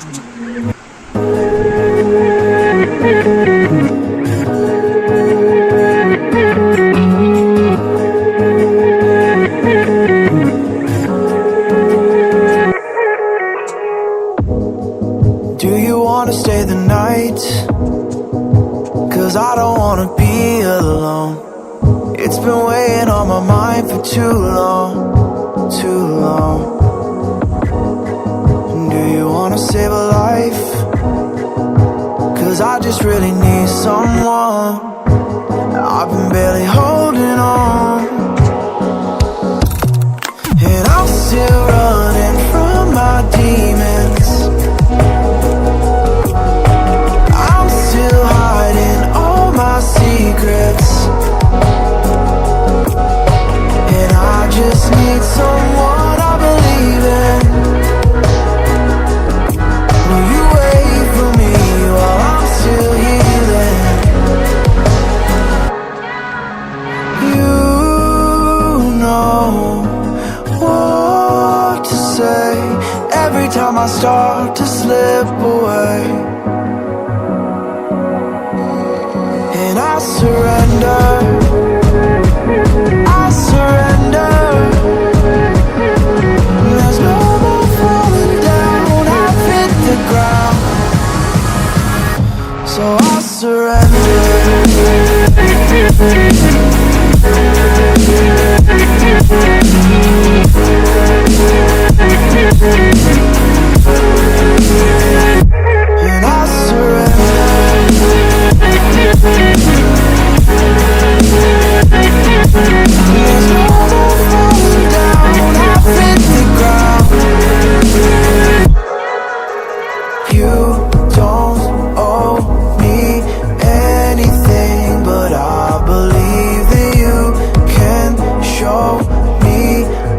Do you wanna stay the night? 'Cause I don't wanna be alone. It's been weighing on my mind for too long, too long. Do you wanna save a life? 'Cause I just really need someone. I've been barely holding on, and I'm still running from my demons. I'm still hiding all my secrets, and I just need someone I believe in. Will you wait for me while I'm still healing? You know what to say every time I start to slip away, and I surrender, I surrender. There's no more falling down, I've hit the ground, so I surrender. And I surrender. There's no more falling down, I've hit the ground. You don't owe me anything, but I believe that you can show me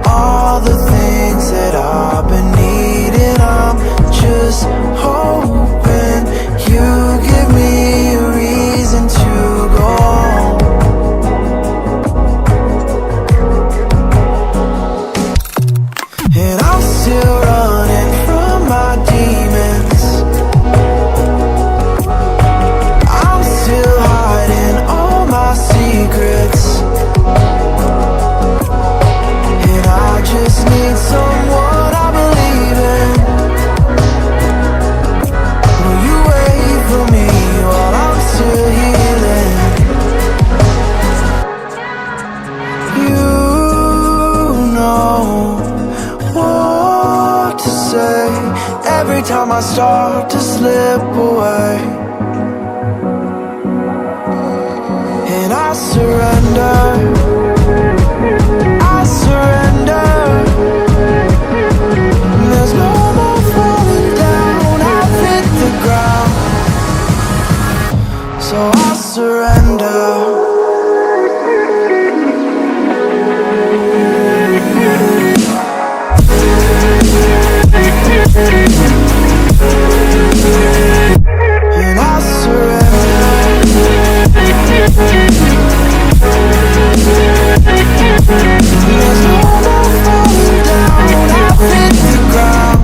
all the things that I've been needing. I'm just hoping you give me a reason to go on. And I'm still running from my demons. I'm still hiding all my secrets, and I just need someone I believe in. Will you wait for me while I'm still healing? You know what to say every time I start to slip away, and I surrender, I surrender. There's no more falling down, I've hit the ground, so I surrender. And I surrender. There's no more falling down, I've hit the ground.